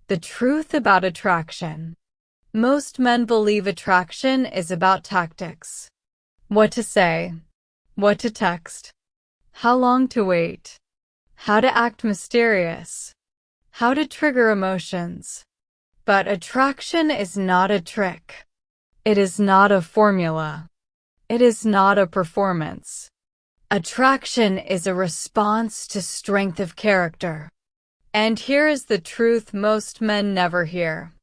The truth about attraction. Most men believe attraction is about tactics. What to say, what to text, how long to wait, how to act mysterious, how to trigger emotions. But attraction is not a trick. It is not a formula. It is not a performance. Attraction is a response to strength of character. And here is the truth most men never hear.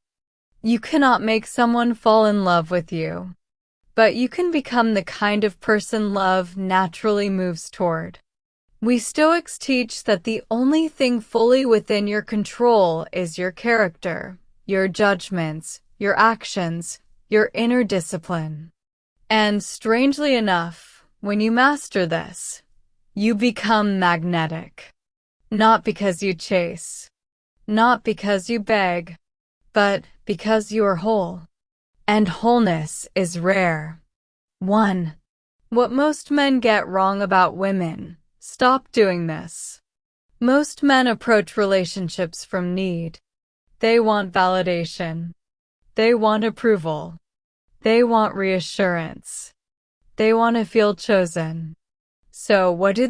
You cannot make someone fall in love with you, but you can become the kind of person love naturally moves toward. We Stoics teach that the only thing fully within your control is your character, your judgments, your actions, your inner discipline. And strangely enough, when you master this, you become magnetic. Not because you chase, not because you beg, but because you are whole. And wholeness is rare. 1. What most men get wrong about women. Stop doing this. Most men approach relationships from need. They want validation. They want approval. They want reassurance. They want to feel chosen. So what do?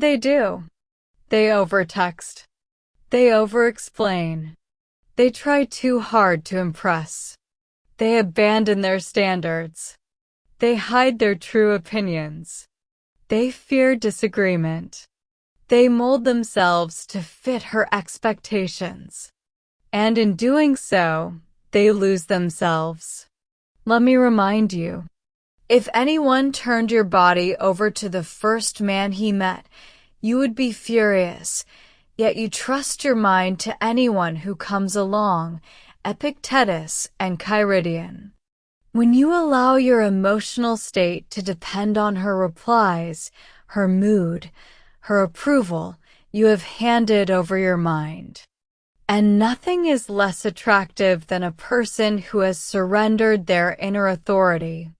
They overtext. They overexplain. They try too hard to impress. They abandon their standards. They hide their true opinions. They fear disagreement. They mold themselves to fit her expectations. And in doing so, they lose themselves. Let me remind you, if anyone turned your body over to the first man he met, you would be furious, yet you trust your mind to anyone who comes along, Epictetus and Kyridian. When you allow your emotional state to depend on her replies, her mood, her approval, you have handed over your mind. And nothing is less attractive than a person who has surrendered their inner authority.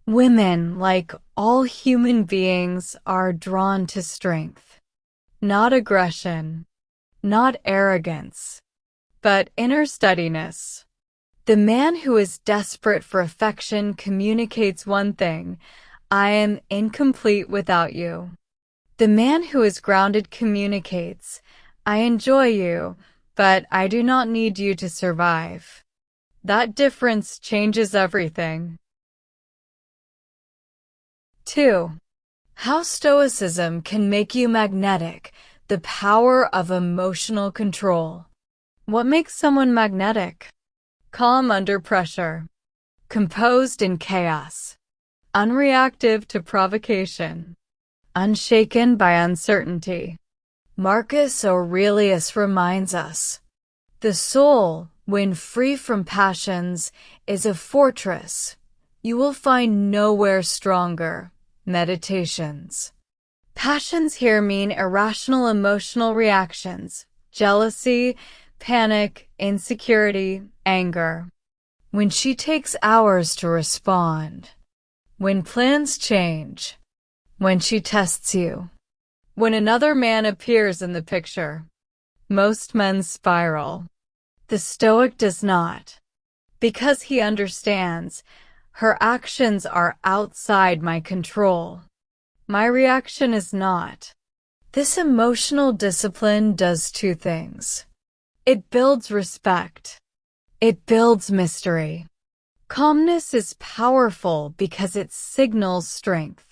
Women, like all human beings, are drawn to strength. Not aggression, not arrogance, but inner steadiness. The man who is desperate for affection communicates one thing: I am incomplete without you. The man who is grounded communicates, I enjoy you, but I do not need you to survive. That difference changes everything. 2. How Stoicism can make you magnetic. The power of emotional control. What makes someone magnetic? Calm under pressure. Composed in chaos. Unreactive to provocation. Unshaken by uncertainty. Marcus Aurelius reminds us, the soul, when free from passions, is a fortress. You will find nowhere stronger. Meditations. Passions here mean irrational emotional reactions, jealousy, panic, insecurity, anger. When she takes hours to respond. When plans change. When she tests you. When another man appears in the picture. Most men spiral. The Stoic does not. Because he understands, her actions are outside my control. My reaction is not. This emotional discipline does two things. It builds respect. It builds mystery. Calmness is powerful because it signals strength.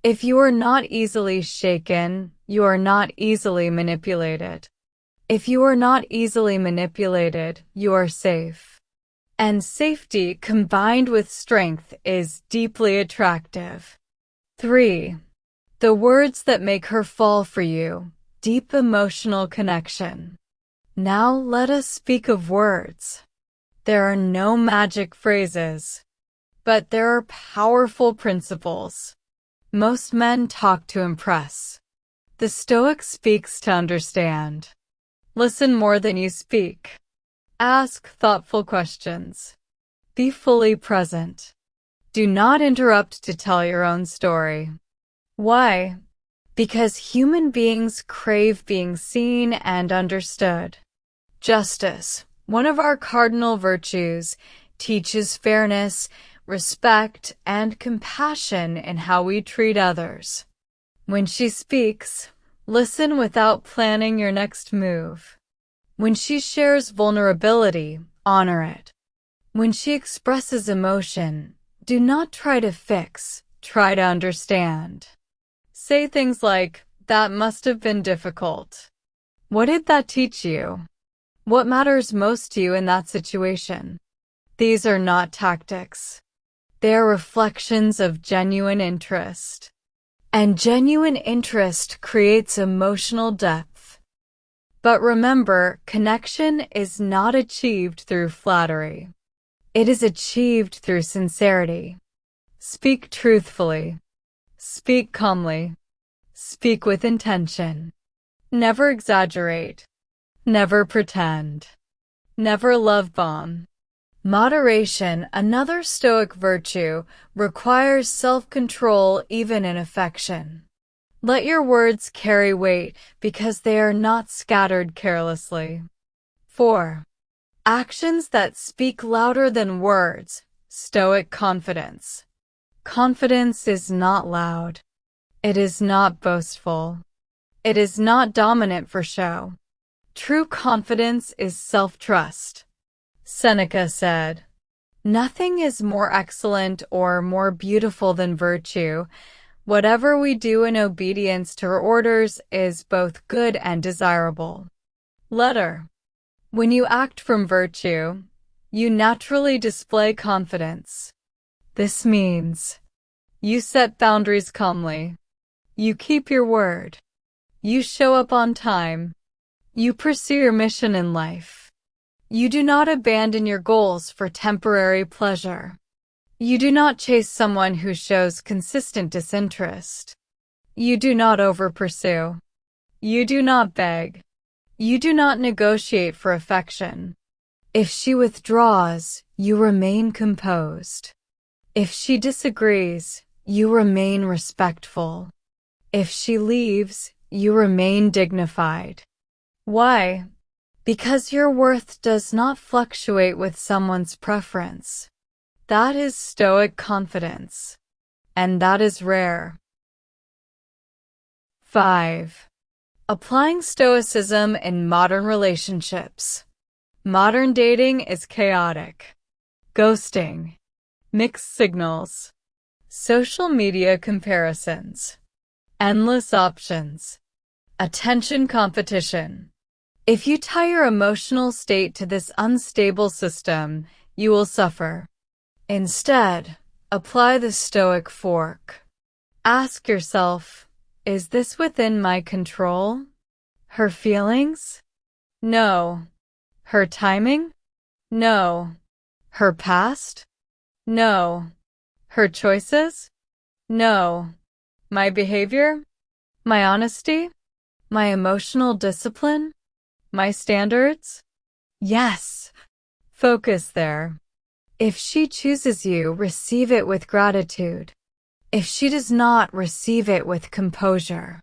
If you are not easily shaken, you are not easily manipulated. If you are not easily manipulated, you are safe. And safety combined with strength is deeply attractive. 3. The words that make her fall for you. Deep emotional connection. Now let us speak of words. There are no magic phrases, but there are powerful principles. Most men talk to impress. The Stoic speaks to understand. Listen more than you speak. Ask thoughtful questions. Be fully present. Do not interrupt to tell your own story. Why? Because human beings crave being seen and understood. Justice, one of our cardinal virtues, teaches fairness, respect, and compassion in how we treat others. When she speaks, listen without planning your next move. When she shares vulnerability, honor it. When she expresses emotion, do not try to fix, try to understand. Say things like, "That must have been difficult. What did that teach you? What matters most to you in that situation?" These are not tactics. They are reflections of genuine interest. And genuine interest creates emotional depth. But remember, connection is not achieved through flattery. It is achieved through sincerity. Speak truthfully. Speak calmly. Speak with intention. Never exaggerate. Never pretend. Never love bomb. Moderation, another Stoic virtue, requires self-control even in affection. Let your words carry weight because they are not scattered carelessly. 4. Actions that speak louder than words. Stoic confidence. Confidence is not loud. It is not boastful. It is not dominant for show. True confidence is self-trust. Seneca said, "Nothing is more excellent or more beautiful than virtue. Whatever we do in obedience to her orders is both good and desirable." Letter. When you act from virtue, you naturally display confidence. This means you set boundaries calmly. You keep your word. You show up on time. You pursue your mission in life. You do not abandon your goals for temporary pleasure. You do not chase someone who shows consistent disinterest. You do not over-pursue. You do not beg. You do not negotiate for affection. If she withdraws, you remain composed. If she disagrees, you remain respectful. If she leaves, you remain dignified. Why? Because your worth does not fluctuate with someone's preference. That is Stoic confidence. And that is rare. 5. Applying Stoicism in modern relationships. Modern dating is chaotic. Ghosting. Mixed signals. Social media comparisons. Endless options. Attention competition. If you tie your emotional state to this unstable system, you will suffer. Instead, apply the Stoic fork. Ask yourself, is this within my control? Her feelings? No. Her timing? No. Her past? No. Her choices? No. My behavior? My honesty? My emotional discipline? My standards? Yes. Focus there. If she chooses you, receive it with gratitude. If she does not, receive it with composure.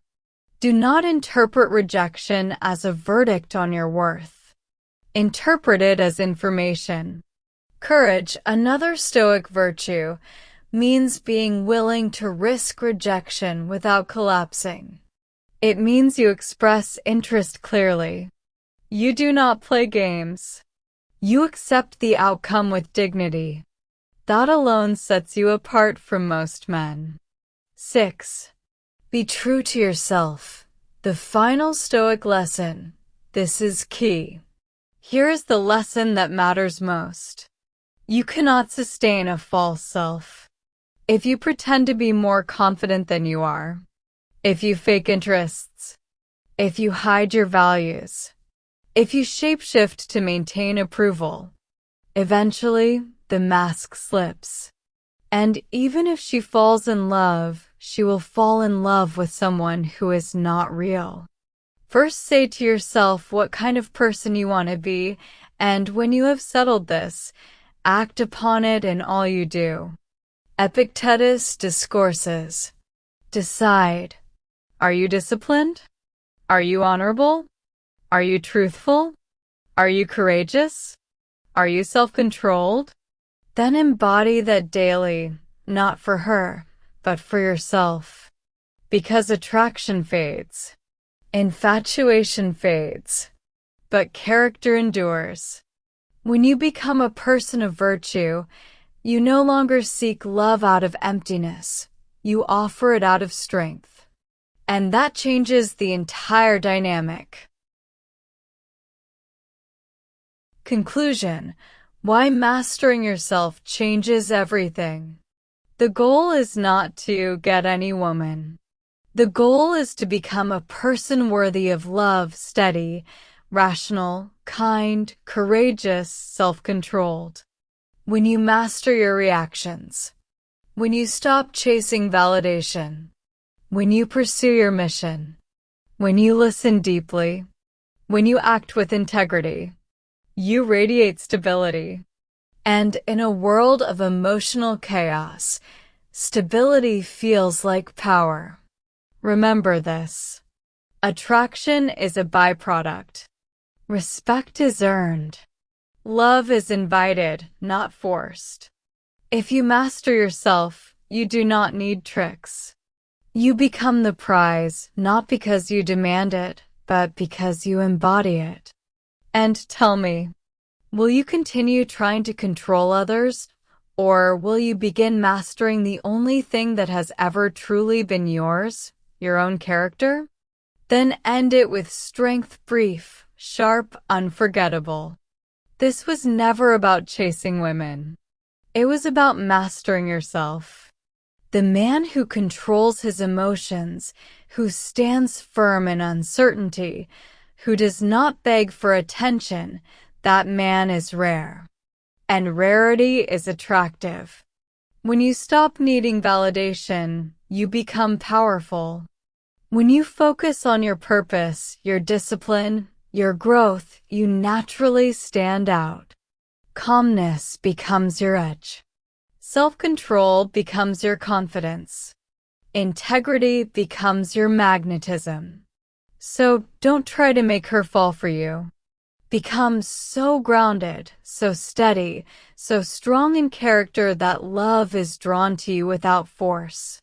Do not interpret rejection as a verdict on your worth. Interpret it as information. Courage, another Stoic virtue, means being willing to risk rejection without collapsing. It means you express interest clearly. You do not play games. You accept the outcome with dignity. That alone sets you apart from most men. 6. Be true to yourself. The final Stoic lesson. This is key. Here is the lesson that matters most. You cannot sustain a false self. If you pretend to be more confident than you are, if you fake interests, if you hide your values, if you shapeshift to maintain approval, eventually the mask slips. And even if she falls in love, she will fall in love with someone who is not real. First say to yourself what kind of person you want to be, and when you have settled this, act upon it in all you do. Epictetus discourses. Decide. Are you disciplined? Are you honorable? Are you truthful? Are you courageous? Are you self-controlled? Then embody that daily, not for her, but for yourself. Because attraction fades, infatuation fades, but character endures. When you become a person of virtue, you no longer seek love out of emptiness. You offer it out of strength. And that changes the entire dynamic. Conclusion: why mastering yourself changes everything. The goal is not to get any woman. The goal is to become a person worthy of love, steady, rational, kind, courageous, self-controlled. When you master your reactions, when you stop chasing validation, when you pursue your mission, when you listen deeply, when you act with integrity, you radiate stability. And in a world of emotional chaos, stability feels like power. Remember this. Attraction is a byproduct. Respect is earned. Love is invited, not forced. If you master yourself, you do not need tricks. You become the prize, not because you demand it, but because you embody it. And tell me, will you continue trying to control others, or will you begin mastering the only thing that has ever truly been yours, your own character? Then end it with strength, brief, sharp, unforgettable. This was never about chasing women. It was about mastering yourself. The man who controls his emotions, who stands firm in uncertainty, who does not beg for attention, that man is rare. And rarity is attractive. When you stop needing validation, you become powerful. When you focus on your purpose, your discipline, your growth, you naturally stand out. Calmness becomes your edge. Self-control becomes your confidence. Integrity becomes your magnetism. So don't try to make her fall for you. Become so grounded, so steady, so strong in character that love is drawn to you without force.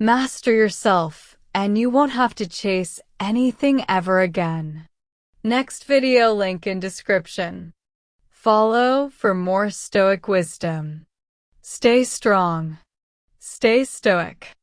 Master yourself, and you won't have to chase anything ever again. Next video link in description. Follow for more Stoic wisdom. Stay strong. Stay stoic.